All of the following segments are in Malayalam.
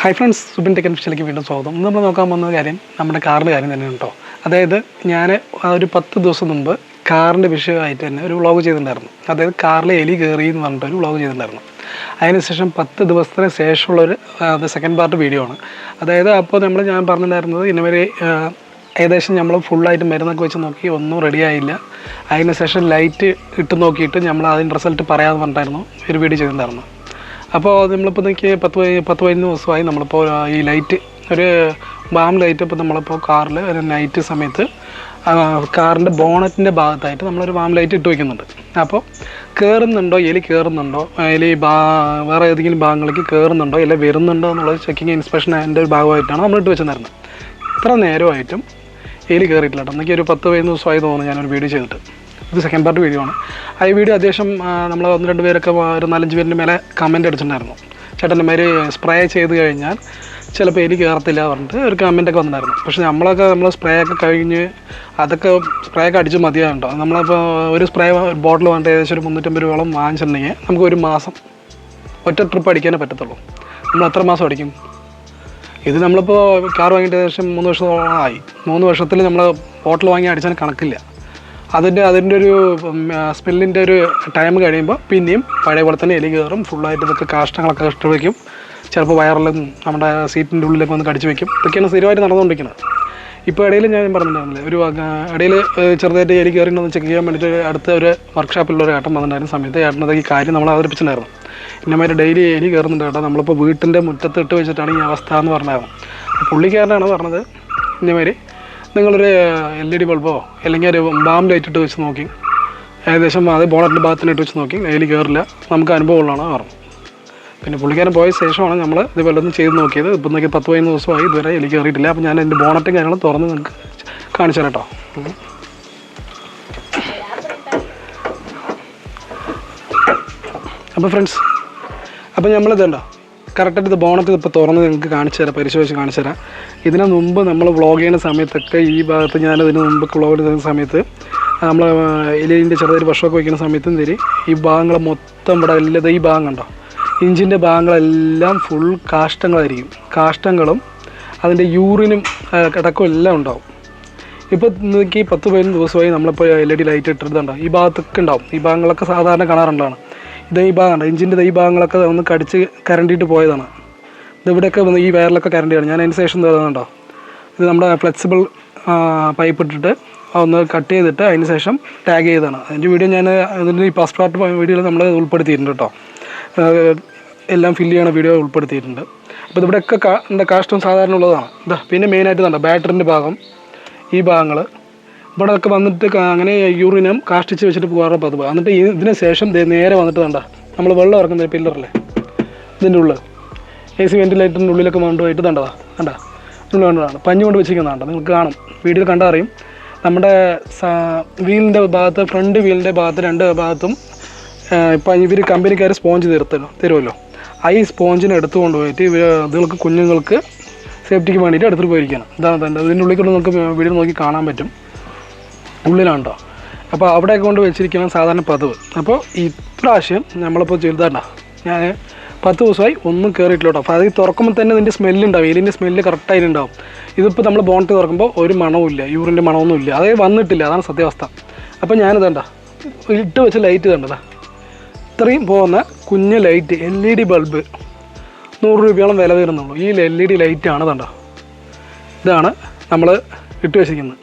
ഹായ് ഫ്രണ്ട്സ്, സുബിൻ ടെക് ഫിഷിലേക്ക് വീണ്ടും സ്വാഗതം. ഇന്ന് നമ്മൾ നോക്കാൻ പോകുന്ന കാര്യം നമ്മുടെ കാറിൻ്റെ കാര്യം തന്നെയാണ് കേട്ടോ. അതായത് ഞാൻ ഒരു 10 ദിവസം മുമ്പ് കാറിൻ്റെ വിഷയമായിട്ട് തന്നെ ഒരു വ്ളോഗ് ചെയ്തിട്ടുണ്ടായിരുന്നു. അതായത് കാറിലെ എലി കയറി എന്ന് പറഞ്ഞിട്ടൊരു വ്ളോഗ് ചെയ്തിട്ടുണ്ടായിരുന്നു. അതിനുശേഷം 10 ദിവസത്തിന് ശേഷമുള്ളൊരു സെക്കൻഡ് പാർട്ട് വീഡിയോ ആണ്. അതായത് അപ്പോൾ ഞാൻ പറഞ്ഞിട്ടുണ്ടായിരുന്നത് ഇന്നുവരെ ഏകദേശം നമ്മൾ ഫുള്ളായിട്ട് മരുന്നൊക്കെ വെച്ച് നോക്കി, ഒന്നും റെഡിയായില്ല. അതിനുശേഷം ലൈറ്റ് ഇട്ട് നോക്കിയിട്ട് നമ്മൾ അതിൻ്റെ റിസൾട്ട് പറയാമെന്ന് പറഞ്ഞിട്ടായിരുന്നു ഒരു വീഡിയോ ചെയ്തിട്ടുണ്ടായിരുന്നു. അപ്പോൾ നമ്മളിപ്പോൾ എനിക്ക് 10-15 ദിവസമായി നമ്മളിപ്പോൾ ഈ ലൈറ്റ് ഒരു ബാം ലൈറ്റ് ഇപ്പോൾ നമ്മളിപ്പോൾ കാറിൽ ഒരു നൈറ്റ് സമയത്ത് കാറിൻ്റെ ബോണറ്റിൻ്റെ ഭാഗത്തായിട്ട് നമ്മളൊരു ബാം ലൈറ്റ് ഇട്ട് വയ്ക്കുന്നുണ്ട്. അപ്പോൾ എലി കയറുന്നുണ്ടോ, എലി വേറെ ഏതെങ്കിലും ഭാഗങ്ങളിലേക്ക് കയറുന്നുണ്ടോ, ഇല്ല വരുന്നുണ്ടോ എന്നുള്ളത് ചെക്കിങ് ഇൻസ്പെക്ഷൻ അതിൻ്റെ ഒരു ഭാഗമായിട്ടാണ് നമ്മൾ ഇട്ട് വെച്ചിട്ടുണ്ടായിരുന്നത്. ഇത്ര നേരമായിട്ടും എലി കയറിയിട്ടില്ല കേട്ടോ. എനിക്ക് ഒരു 10-15 ദിവസമായി തോന്നുന്നു ഞാനൊരു വീഡിയോ ചെയ്തിട്ട്. ഇത് സെക്കൻഡ് പാർട്ട് വീഡിയോ ആണ്. ആ ഈ വീഡിയോ അത്യാവശ്യം നമ്മൾ 1-2 പേരൊക്കെ ഒരു 4-5 പേരിൻ്റെ മേലെ കമൻറ്റ് അടിച്ചിട്ടുണ്ടായിരുന്നു. ചേട്ടന്മാർ സ്പ്രേ ചെയ്ത് കഴിഞ്ഞാൽ ചിലപ്പോൾ എലി കയറത്തില്ല പറഞ്ഞിട്ട് ഒരു കമൻറ്റൊക്കെ വന്നിട്ടുണ്ടായിരുന്നു. പക്ഷേ നമ്മൾ സ്പ്രേ ഒക്കെ കഴിഞ്ഞ് സ്പ്രേ ഒക്കെ അടിച്ച് മതിയാകുണ്ടോ. നമ്മളിപ്പോൾ ഒരു ബോട്ടിൽ വന്നിട്ട് ഏകദേശം ഒരു 350 രൂപയോളം വാങ്ങിച്ചിട്ടുണ്ടെങ്കിൽ നമുക്ക് ഒരു മാസം ഒറ്റ ട്രിപ്പ് അടിക്കാനേ പറ്റത്തുള്ളൂ. നമ്മൾ എത്ര മാസം അടിക്കും? ഇത് നമ്മളിപ്പോൾ കാർ വാങ്ങിയിട്ട് ഏകദേശം 3 വർഷത്തോളമായി. 3 വർഷത്തിൽ നമ്മൾ ബോട്ടിൽ വാങ്ങി അടിച്ചാൽ കണക്കില്ല. അതിൻ്റെ ഒരു സ്മെല്ലിൻ്റെ ഒരു ടൈം കഴിയുമ്പോൾ പിന്നെയും പഴയ പോലെ തന്നെ എലി കയറും. ഫുള്ളായിട്ട് ഇതൊക്കെ കാഷ്ടങ്ങളൊക്കെ ഇട്ട് വയ്ക്കും. ചിലപ്പോൾ വയറിലും നമ്മുടെ സീറ്റിൻ്റെ ഉള്ളിലൊക്കെ വന്ന് കടിച്ചു വയ്ക്കും. ഇതൊക്കെയാണ് സ്ഥിരമായിട്ട് നടന്നുകൊണ്ടിരിക്കുന്നത്. ഇപ്പോൾ ഇടയിൽ ഞാൻ പറഞ്ഞിട്ടുണ്ടായിരുന്നില്ലേ, ഒരു ഇടയിൽ ചെറുതായിട്ട് എലി കയറിയിട്ടുണ്ടെന്ന് ചെക്ക് ചെയ്യാൻ വേണ്ടിയിട്ട് അടുത്ത ഒരു വർക്ക്ഷോപ്പിലുള്ള ഏട്ടൻ വന്നിട്ടുണ്ടായിരുന്ന സമയത്ത് ഏട്ടനത് ഈ കാര്യം നമ്മൾ അവതരിപ്പിച്ചിട്ടുണ്ടായിരുന്നു. ഇന്നമാതിരി ഡെയിലി എലി കയറുന്നുണ്ട് കേട്ടോ, നമ്മളിപ്പോൾ വീട്ടിൻ്റെ മുറ്റത്ത് ഇട്ട് വെച്ചിട്ടാണ് ഈ അവസ്ഥ എന്ന് പറഞ്ഞായിരുന്നു. പുള്ളിക്കാരനാണ് പറഞ്ഞത്, ഇന്നമാതിരി നിങ്ങളൊരു LED ബൾബോ അല്ലെങ്കിൽ ഒരു ബാം ലൈറ്റ് ഇട്ട് വെച്ച് നോക്കി, ഏകദേശം അത് ബോണറ്റിൻ്റെ ഭാഗത്തിന് ഇട്ട് വെച്ച് നോക്കി, എലി കയറില്ല, നമുക്ക് അനുഭവമുള്ളതാണ് പറഞ്ഞു. പിന്നെ പുള്ളിക്കാരൻ പോയ ശേഷമാണ് നമ്മൾ ഇതുപോലെ ഒന്ന് ചെയ്ത് നോക്കിയത്. ഇപ്പം നോക്കി 10-15 ദിവസമായി ഇതുവരെ എലി കയറിയിട്ടില്ല. അപ്പോൾ ഞാൻ എൻ്റെ ബോണറ്റും കാര്യങ്ങളും തുറന്ന് നിങ്ങൾക്ക് കാണിച്ചു തരാം കേട്ടോ. അപ്പോൾ ഫ്രണ്ട്സ്, അപ്പോൾ നമ്മളിതുണ്ടോ കറക്റ്റായിട്ട് ഇത് ബോണറ്റ് ഇപ്പോൾ തുറന്ന് നിങ്ങൾക്ക് കാണിച്ചു തരാം, പരിശോധിച്ച് കാണിച്ചു തരാം. ഇതിന് മുമ്പ് നമ്മൾ വ്ളോഗ് ചെയ്യുന്ന സമയത്തൊക്കെ ഈ ഭാഗത്ത് ഞാനതിന് മുമ്പ് വ്ളോഗ് ചെയ്യുന്ന സമയത്ത് നമ്മൾ എലിൻ്റെ ചെറുതൊരു വർഷമൊക്കെ വയ്ക്കുന്ന സമയത്തും ശരി, ഈ ഭാഗങ്ങൾ മൊത്തം ഇവിടെ എല്ലാം ഈ ഭാഗം കണ്ടോ, ഇഞ്ചിൻ്റെ ഭാഗങ്ങളെല്ലാം ഫുൾ കാഷ്ടങ്ങളായിരിക്കും. കാഷ്ടങ്ങളും അതിൻ്റെ യൂറിനും കിടക്കും എല്ലാം ഉണ്ടാവും. ഇപ്പോൾ നിങ്ങൾക്ക് 10-15 ദിവസമായി നമ്മളിപ്പോൾ LED ലൈറ്റ് ഇട്ടിട്ടുണ്ടോ, ഈ ഭാഗത്തൊക്കെ ഉണ്ടാവും. ഈ ഭാഗങ്ങളൊക്കെ സാധാരണ കാണാറുള്ളതാണ്. ഈ ഭാഗമുണ്ട്, ഇഞ്ചിൻ്റെ ഈ ഭാഗങ്ങളൊക്കെ ഒന്ന് കടിച്ച് കരണ്ടിയിട്ട് പോയതാണ്. ഇതിവിടെയൊക്കെ വന്ന് ഈ വയറിലൊക്കെ കരണ്ടിയാണ്. ഞാൻ അതിന് ശേഷം തരുന്നുണ്ടോ, ഇത് നമ്മുടെ ഫ്ലെക്സിബിൾ പൈപ്പ് ഇട്ടിട്ട് ഒന്ന് കട്ട് ചെയ്തിട്ട് അതിന് ശേഷം ടാഗ് ചെയ്തതാണ്. അതിൻ്റെ വീഡിയോ ഞാൻ അതിൻ്റെ ഈ ഫസ്റ്റ് പാർട്ട് വീഡിയോയിൽ നമ്മൾ ഉൾപ്പെടുത്തിയിട്ടുണ്ട് കേട്ടോ. എല്ലാം ഫില്ല് ചെയ്യണ വീഡിയോ ഉൾപ്പെടുത്തിയിട്ടുണ്ട്. അപ്പോൾ ഇവിടെയൊക്കെ കാഷ്ടം സാധാരണ ഉള്ളതാണ്. പിന്നെ മെയിനായിട്ട് കണ്ടോ ബാറ്ററിൻ്റെ ഭാഗം, ഈ ഭാഗങ്ങൾ ഇവിടെ ഒക്കെ വന്നിട്ട് അങ്ങനെ യൂറിനും കാഷ്ടിച്ച് വെച്ചിട്ട് പോകാറുള്ള പതിവ്. എന്നിട്ട് ഇതിന് ശേഷം നേരെ വന്നിട്ട് കണ്ട നമ്മൾ വെള്ളം ഇറക്കുന്ന പില്ലറല്ലേ, ഇതിൻ്റെ ഉള്ളിൽ AC വെൻറ്റിലേറ്ററിൻ്റെ ഉള്ളിലൊക്കെ കൊണ്ടുപോയിട്ട് കണ്ടതാ ഉള്ളിൽ കൊണ്ടതാണ് പഞ്ഞു കൊണ്ട് വെച്ചിരിക്കുന്നതാണ്. നിങ്ങൾക്ക് കാണും, വീഡിയോയിൽ കണ്ടാൽ അറിയും. നമ്മുടെ വീലിൻ്റെ ഭാഗത്ത്, ഫ്രണ്ട് വീലിൻ്റെ ഭാഗത്ത് 2 ഭാഗത്തും ഇപ്പം ഇവർ കമ്പനിക്കാർ സ്പോഞ്ച് തരുമല്ലോ, ഈ സ്പോഞ്ചിനെ എടുത്തു കൊണ്ടുപോയിട്ട് ഇതുങ്ങൾക്ക് കുഞ്ഞുങ്ങൾക്ക് സേഫ്റ്റിക്ക് വേണ്ടിയിട്ട് എടുത്തിട്ട് പോയിരിക്കുകയാണ്. ഇതാണ് ഇതിൻ്റെ ഉള്ളിൽ കൊണ്ട് നമുക്ക് വീഡിയോ നോക്കി കാണാൻ പറ്റും, ഉള്ളിലാണ്ടോ. അപ്പോൾ അവിടെയൊക്കെ കൊണ്ട് വെച്ചിരിക്കണം സാധാരണ പതിവ്. അപ്പോൾ ഇപ്രാവശ്യം നമ്മളിപ്പോൾ ചെയ്താണ്ട ഞാൻ 10 ദിവസമായി ഒന്നും കയറിയിട്ടില്ല കേട്ടോ. അപ്പോൾ അത് തുറക്കുമ്പോൾ തന്നെ ഇതിൻ്റെ സ്മെല്ലുണ്ടാവും, എലിൻ്റെ സ്മെല്ല് കറക്റ്റായിട്ടുണ്ടാവും. ഇതിപ്പോൾ നമ്മൾ ബോണറ്റ് തുറക്കുമ്പോൾ ഒരു മണവുമില്ല, യൂറിൻ്റെ മണമൊന്നുമില്ല, അതേ വന്നിട്ടില്ല, അതാണ് സത്യാവസ്ഥ. അപ്പോൾ ഞാനിതണ്ട ഇട്ട് വെച്ച ലൈറ്റ് കണ്ടതാ, ഇത്രയും പോകുന്ന കുഞ്ഞ് ലൈറ്റ് LED ബൾബ് 100 രൂപയോളം വില വരുന്നുള്ളൂ. ഈ LED ലൈറ്റാണ് കണ്ടോ, ഇതാണ് നമ്മൾ ഇട്ട് വെച്ചിരിക്കുന്നത്.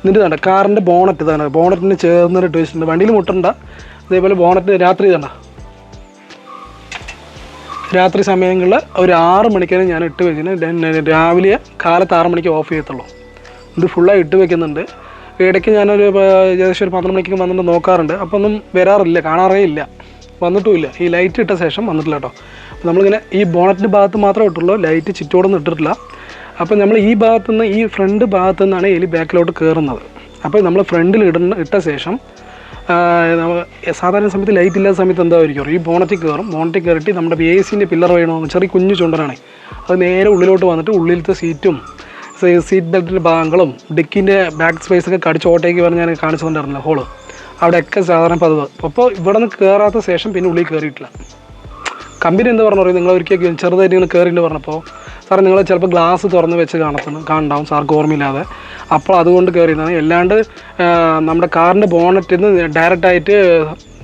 എന്നിട്ട് കണ്ട കാറിൻ്റെ ബോണറ്റ് ഇതാണ്, ബോണറ്റിന് ചേർന്നിട്ട് ഇട്ട് വെച്ചിട്ടുണ്ട്. വണ്ടിയിൽ മുട്ടണ്ട. അതേപോലെ ബോണറ്റ് രാത്രി രാത്രി സമയങ്ങളിൽ ഒരു 6 മണിക്കാണ് ഞാൻ ഇട്ട് വെച്ചിട്ട് രാവിലെ കാലത്ത് 6 മണിക്ക് ഓഫ് ചെയ്യത്തുള്ളൂ. ഇത് ഫുള്ളായി ഇട്ട് വെക്കുന്നുണ്ട്. ഇടയ്ക്ക് ഞാനൊരു ഏകദേശം ഒരു 12 മണിക്ക് വന്നിട്ട് നോക്കാറുണ്ട്. അപ്പോൾ ഒന്നും വരാറില്ല, കാണാറേ ഇല്ല, വന്നിട്ടുമില്ല. ഈ ലൈറ്റ് ഇട്ട ശേഷം വന്നിട്ടില്ല കേട്ടോ. അപ്പോൾ നമ്മളിങ്ങനെ ഈ ബോണറ്റിൻ്റെ ഭാഗത്ത് മാത്രമേ ഇട്ടുള്ളൂ, ലൈറ്റ് ചുറ്റോടൊന്നും ഇട്ടിട്ടില്ല. അപ്പോൾ നമ്മൾ ഈ ഭാഗത്തുനിന്ന്, ഈ ഫ്രണ്ട് ഭാഗത്തു നിന്നാണ് എലി ബാക്കിലോട്ട് കയറുന്നത്. അപ്പോൾ നമ്മൾ ഫ്രണ്ടിൽ ഇട്ട ശേഷം സാധാരണ സമയത്ത് ലൈറ്റ് ഇല്ലാത്ത സമയത്ത് എന്തായിരിക്കും, ഈ ബോണറ്റിൽ കയറും. ബോണറ്റിൽ കയറിയിട്ട് നമ്മുടെ AC പില്ലർ വേണമെന്ന് ചെറിയ കുഞ്ഞു ചുണ്ടനാണ്, അത് നേരെ ഉള്ളിലോട്ട് വന്നിട്ട് ഉള്ളിലത്തെ സീറ്റും സീറ്റ് ബെൽറ്റിൻ്റെ ഭാഗങ്ങളും ഡിക്കിൻ്റെ ബാക്ക് സ്പേസൊക്കെ കടിച്ച് ഓട്ടേക്ക് പറഞ്ഞ് ഞാൻ കാണിച്ചുകൊണ്ടിരുന്നില്ല ഹോള്, അവിടെയൊക്കെ സാധാരണ പതിവ്. അപ്പോൾ ഇവിടെ നിന്ന് കയറാത്ത ശേഷം പിന്നെ ഉള്ളിൽ കയറിയിട്ടില്ല. കമ്പനി എന്താ പറഞ്ഞു പറയും, നിങ്ങൾ ഒരിക്കലും ചെറുതായിട്ട് ഇങ്ങനെ കയറിയിട്ട് പറഞ്ഞപ്പോൾ സാറേ നിങ്ങൾ ചിലപ്പോൾ ഗ്ലാസ് തുറന്ന് വെച്ച് കാണുണ്ടാവും സാർക്ക് ഓർമ്മയില്ലാതെ, അപ്പോൾ അതുകൊണ്ട് കയറിയതാണ്. അല്ലാണ്ട് നമ്മുടെ കാറിൻ്റെ ബോണറ്റിൽ നിന്ന് ഡയറക്റ്റായിട്ട്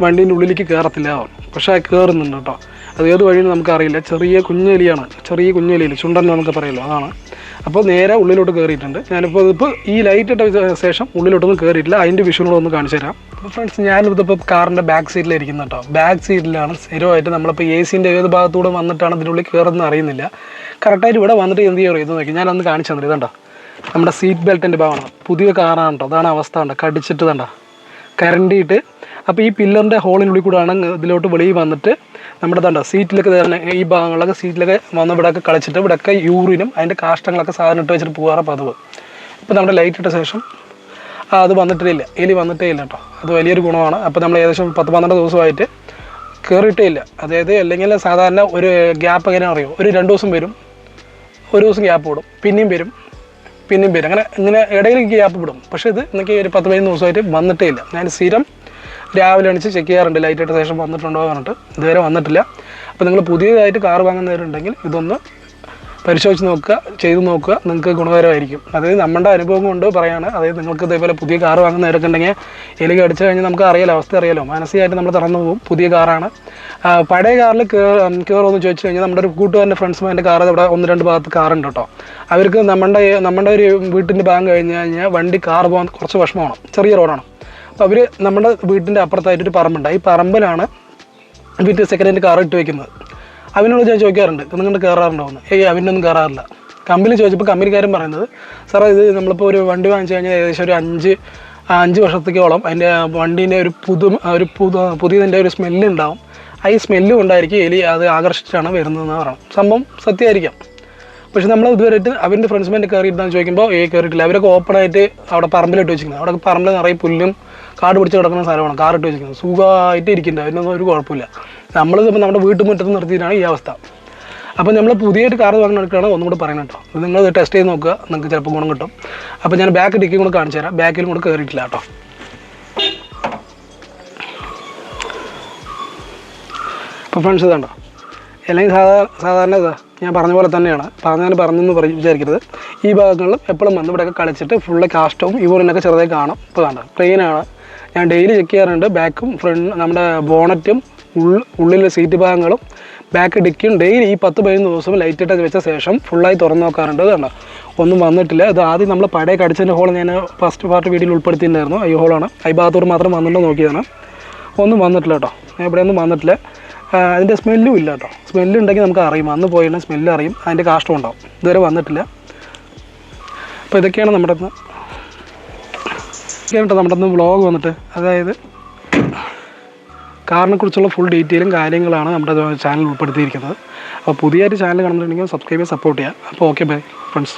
വണ്ടീൻ്റെ ഉള്ളിലേക്ക് കയറത്തില്ല. പക്ഷേ കയറുന്നുണ്ട് കേട്ടോ. അത് ഏത് വഴിയെന്ന് നമുക്കറിയില്ല. ചെറിയ കുഞ്ഞെലിയിൽ ചുണ്ടൻ നമുക്ക് പറയുമല്ലോ, അതാണ്. അപ്പോൾ നേരെ ഉള്ളിലോട്ട് കയറിയിട്ടുണ്ട്. ഞാനിപ്പോൾ ഈ ലൈറ്റ് ഇട്ട ശേഷം ഉള്ളിലോട്ടൊന്നും കയറിയിട്ടില്ല. അതിൻ്റെ വിഷ്വലൊന്ന് കാണിച്ചു തരാം. അപ്പോൾ ഫ്രണ്ട്സ്, ഞാനിതിപ്പോൾ കാറിൻ്റെ ബാക്ക് സീറ്റിലിരിക്കുന്നു കേട്ടോ. ബാക്ക് സീറ്റിലാണ് സ്ഥിരമായിട്ട് നമ്മളിപ്പോൾ AC-ൻ്റെ ഏത് ഭാഗത്തൂടെ വന്നിട്ടാണ് ഇതിനുള്ളിൽ കയറുന്നത് അറിയുന്നില്ല. കറക്റ്റായിട്ട് ഇവിടെ വന്നിട്ട് എന്ത് ചെയ്യുമോ ഇത് നോക്കി ഞാനൊന്ന് കാണിച്ചു തന്നിട്ട്. ഇതുണ്ടോ നമ്മുടെ സീറ്റ് ബെൽറ്റിൻ്റെ ഭാഗമാണ്. പുതിയ കാറാണ് കേട്ടോ. അതാണ് അവസ്ഥ. ഉണ്ടോ കടിച്ചിട്ട് തണ്ടോ കരണ്ടിയിട്ട്. അപ്പോൾ ഈ പില്ലറിൻ്റെ ഹോളിനുള്ളിൽ കൂടെയാണ് ഇതിലോട്ട് വെളിയിൽ വന്നിട്ട് നമ്മുടെ തണ്ട സീറ്റിലൊക്കെ തന്നെ ഈ ഭാഗങ്ങളിലൊക്കെ സീറ്റിലൊക്കെ വന്ന് ഇവിടെയൊക്കെ കളിച്ചിട്ട് ഇവിടെയൊക്കെ യൂറിനും അതിൻ്റെ കാഷ്ടങ്ങളൊക്കെ സാധനം ഇട്ട് വെച്ചിട്ട് പോകാറ് പതിവ്. ഇപ്പോൾ നമ്മുടെ ലൈറ്റ് ഇട്ട ശേഷം അത് വന്നിട്ടേ ഇല്ല, എലി വന്നിട്ടേ ഇല്ല കേട്ടോ. അത് വലിയൊരു ഗുണമാണ്. അപ്പോൾ നമ്മൾ ഏകദേശം 10-12 ദിവസമായിട്ട് കയറിയിട്ടേ ഇല്ല. അതായത് അല്ലെങ്കിൽ സാധാരണ ഒരു ഗ്യാപ്പ് എങ്ങനെ അറിയോ, ഒരു 2 ദിവസം വരും, ഒരു ദിവസം ഗ്യാപ്പ് വിടും, പിന്നെയും വരും, അങ്ങനെ ഇടയിൽ ഗ്യാപ്പ് വിടും. പക്ഷേ ഇത് എനിക്ക് ഒരു 10-15 ദിവസമായിട്ട് വന്നിട്ടേ ഇല്ല. ഞാൻ സ്ഥിരം രാവിലെ എണിച്ച് ചെക്ക് ചെയ്യാറുണ്ട് ലൈറ്റ് ഇട്ട ശേഷം വന്നിട്ടുണ്ടോ പറഞ്ഞിട്ട്. ഇതുവരെ വന്നിട്ടില്ല. അപ്പോൾ നിങ്ങൾ പുതിയതായിട്ട് കാർ വാങ്ങുന്നവരുണ്ടെങ്കിൽ ഇതൊന്ന് പരിശോധിച്ച് നോക്കുക, ചെയ്ത് നോക്കുക, നിങ്ങൾക്ക് ഗുണകരമായിരിക്കും. അതായത് നമ്മുടെ അനുഭവം കൊണ്ട് പറയാണ്. അതായത് നിങ്ങൾക്ക് ഇതേപോലെ പുതിയ കാർ വാങ്ങുന്നവരൊക്കെ ഉണ്ടെങ്കിൽ എലി അടിച്ചു കഴിഞ്ഞാൽ നമുക്ക് അറിയാലോ, അവസ്ഥ അറിയാലോ, മാനസികമായിട്ട് നമ്മൾ തുറന്നു പോകും. പുതിയ കാറാണ്. പഴയ കാറിൽ കയറുമെന്ന് ചോദിച്ചു കഴിഞ്ഞാൽ നമ്മുടെ ഒരു കൂട്ടുകാരൻ്റെ ഫ്രണ്ട്സും എൻ്റെ കാർ ഇവിടെ 1-2 ഭാഗത്ത് കാറുണ്ട് കേട്ടോ. അവർക്ക് നമ്മുടെ ഒരു വീട്ടിൻ്റെ ഭാഗം കഴിഞ്ഞ് കഴിഞ്ഞാൽ വണ്ടി കാർ പോകാൻ കുറച്ച് വിഷമമാണ്, ചെറിയ റോഡാണ്. അപ്പോൾ അവർ നമ്മുടെ വീട്ടിൻ്റെ അപ്പുറത്തായിട്ടൊരു പറമ്പുണ്ട്. ഈ പറമ്പിലാണ് വീട്ടിൽ സെക്കൻഡ് ഹാൻഡ് കാർ ഇട്ട് വയ്ക്കുന്നത്. അവനോട് ഞാൻ ചോദിക്കാറുണ്ട്, നിങ്ങൾ കയറാറുണ്ടോന്ന്. അവനൊന്നും കയറാറില്ല. കമ്പനി ചോദിച്ചപ്പോൾ കമ്പനിക്കാരൻ പറയുന്നത്, സാറേ ഇത് നമ്മളിപ്പോൾ ഒരു വണ്ടി വാങ്ങിച്ചു കഴിഞ്ഞാൽ ഏകദേശം ഒരു 5 വർഷത്തേക്കോളം അതിൻ്റെ വണ്ടീൻ്റെ ഒരു പുതിയതിൻ്റെ ഒരു സ്മെല്ല് ഉണ്ടാവും. ഈ സ്മെല്ല് കൊണ്ടായിരിക്കും എലി അത് ആകർഷിച്ചാണ് വരുന്നതെന്ന് പറയണം. സംഭവം സത്യമായിരിക്കാം. പക്ഷെ നമ്മൾ ഇതുവരെയായിട്ട് അവൻ്റെ ഫ്രണ്ട്സ്മാൻ്റെ കയറിയിട്ടാന്ന് ചോദിക്കുമ്പോൾ കയറിയിട്ടില്ല. അവരൊക്കെ ഓപ്പണായിട്ട് അവിടെ പറമ്പിലിട്ട് വെച്ചിരിക്കുന്നത്. അവിടെ പറമ്പിൽ നിറയെ പുല്ലും കാട് പിടിച്ച് കിടക്കുന്ന സ്ഥലമാണ്. കാറിട്ട് വെച്ചിരിക്കുന്നത് സുഖമായിട്ട് ഇരിക്കുന്നുണ്ട്. അതിനൊന്നും ഒരു കുഴപ്പമില്ല. നമ്മളിപ്പോൾ നമ്മുടെ വീട്ടുമുറ്റത്ത് നിർത്തിയിട്ടാണ് ഈ അവസ്ഥ. അപ്പോൾ നമ്മൾ പുതിയതായിട്ട് കാർ വാങ്ങുന്നവർക്കാണ് ഒന്നും കൂടെ പറയുന്നത് കേട്ടോ. നിങ്ങൾ ടെസ്റ്റ് ചെയ്ത് നോക്കുക, നിങ്ങൾക്ക് ചിലപ്പോൾ ഗുണം കിട്ടും. അപ്പോൾ ഞാൻ ബാക്ക് ഡിക്കിയും കൂടെ കാണിച്ചു തരാം. ബാക്കിലും കൂടെ കയറിയിട്ടില്ല കേട്ടോ. അപ്പോൾ ഫ്രണ്ട്സ് ഇതുണ്ടോ, അല്ലെങ്കിൽ സാധാരണ ഇതാ ഞാൻ പറഞ്ഞ പോലെ തന്നെയാണ്. പറഞ്ഞെന്ന് വിചാരിക്കരുത്. ഈ ഭാഗങ്ങളിലും എപ്പോഴും വന്ന് ഇവിടെയൊക്കെ കളിച്ചിട്ട് ഫുള്ള് കാഷ്ടവും യൂറിനൊക്കെ ചെറുതായി കാണും. ഇപ്പോൾ കണ്ടോ ക്ലീനാണ്. ഞാൻ ഡെയിലി ചെക്ക് ചെയ്യാറുണ്ട്. ബാക്കും ഫ്രണ്ട് നമ്മുടെ ബോണറ്റും ഉള്ളിലെ സീറ്റ് ഭാഗങ്ങളും ബാക്ക് ഡിക്കും ഡെയിലി ഈ 10-15 ദിവസം ലൈറ്റ് ഇട്ടൊക്കെ വെച്ച ശേഷം ഫുള്ളായി തുറന്ന് നോക്കാറുണ്ട്. കണ്ടോ ഒന്നും വന്നിട്ടില്ല. ഇത് ആദ്യം നമ്മൾ പഴയ കടിച്ചതിൻ്റെ ഹോൾ ഞാൻ ഫസ്റ്റ് പാർട്ട് വീഡിയോയിൽ ഉൾപ്പെടുത്തിയിട്ടുണ്ടായിരുന്നു. ഈ ഹോളാണ്. ഈ ഭാഗത്തോട് മാത്രം വന്നിട്ടുണ്ടോ നോക്കിയതാണ്. ഒന്നും വന്നിട്ടില്ല കേട്ടോ. ഇവിടെയൊന്നും വന്നിട്ടില്ല. അതിൻ്റെ സ്മെല്ലും ഇല്ല കേട്ടോ. സ്മെല്ല് ഉണ്ടെങ്കിൽ നമുക്ക് അറിയും, അന്ന് പോയിട്ട് സ്മെല്ല് അറിയും, അതിൻ്റെ കാഷ്ടം ഉണ്ടാവും. ഇതുവരെ വന്നിട്ടില്ല. അപ്പോൾ ഇതൊക്കെയാണ് നമ്മുടെ വ്ളോഗ് വന്നിട്ട്. അതായത് കാറിനെക്കുറിച്ചുള്ള ഫുൾ ഡീറ്റെയിലും കാര്യങ്ങളാണ് നമ്മുടെ ചാനൽ ഉൾപ്പെടുത്തിയിരിക്കുന്നത്. അപ്പോൾ പുതിയൊരു ചാനൽ കാണുന്നുണ്ടെങ്കിൽ സബ്സ്ക്രൈബ് ചെയ്ത് സപ്പോർട്ട് ചെയ്യുക. അപ്പോൾ ഓക്കെ ബൈ ഫ്രണ്ട്സ്.